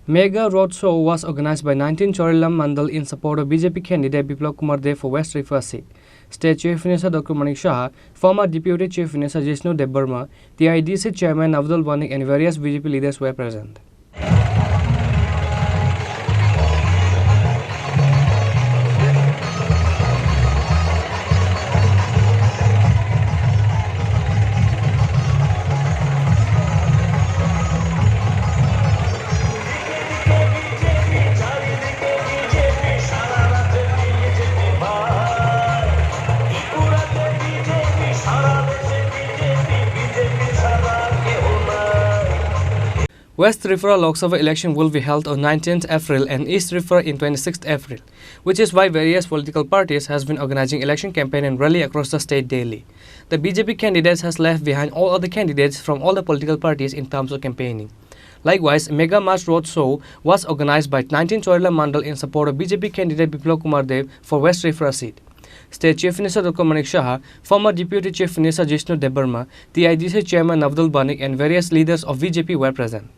Mega road show was organized by 19 Charilam Mandal in support of BJP candidate Biplab Kumar for West Tripura seat. State Chief Minister Dr.Manik Saha, former Deputy Chief Minister Burma, the IDC Chairman Dr.Manik and various BJP leaders were present. West Tripura Lok Sabha election will be held on 19th April and East Tripura in 26th April, which is why various political parties has been organizing election campaign and rally across the state daily. The BJP candidates has left behind all other candidates from all the political parties in terms of campaigning. Likewise, a mega march road show was organized by 19 Charilam Mandal in support of BJP candidate Biplab Kumar for West Tripura seat. State Chief Minister Dr.Manik Saha, former Deputy Chief Minister Burma, the IDC Chairman Dr.Manik and various leaders of BJP were present.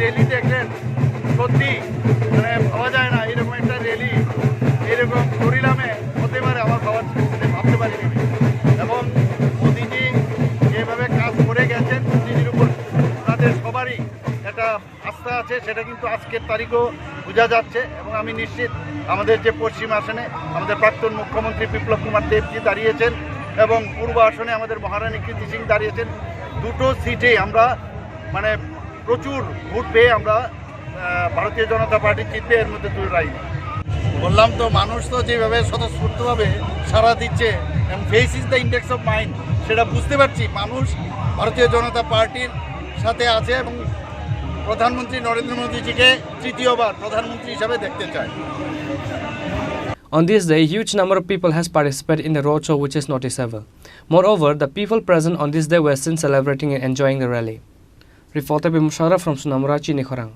Rally দেখলেন সত্যি মানে ভাবা যায় না এরকম একটা rally এরকম চরিলামে হতে পারে আমার ভাবার ভাবতে পারিনি এবং মোদিজি যেভাবে কাজ করে গেছেন মোদিজির উপর তাদের সবারই একটা আস্থা আছে সেটা কিন্তু আজকের তারিখও বোঝা যাচ্ছে এবং আমি নিশ্চিত আমাদের যে পশ্চিম আসনে আমাদের প্রাক্তন মুখ্যমন্ত্রী বিপ্লব কুমার দেবজি দাঁড়িয়েছেন এবং পূর্ব আসনে আমাদের মহারানী কীর্তি সিং দাঁড়িয়েছেন দুটো সিটে আমরা মানে প্রচুর ভোট পেয়ে আমরা ভারতীয় জনতা পার্টি জিতবে এর মধ্যে দুই রাই বললাম তো মানুষ তো যেভাবে স্বতঃস্ফূর্তভাবে সাড়া দিচ্ছে এবং face is the index of mind সেটা বুঝতে পারছি মানুষ ভারতীয় জনতা পার্টির সাথে আছে এবং প্রধানমন্ত্রী নরেন্দ্র মোদীজিকে তৃতীয়বার প্রধানমন্ত্রী হিসাবে দেখতে চায়। On this day, a huge number of people has participated in the roadshow, which is noticeable. Moreover, the people present on this day were seen celebrating and enjoying the rally. Reporter Biplab from Chini, Khorang.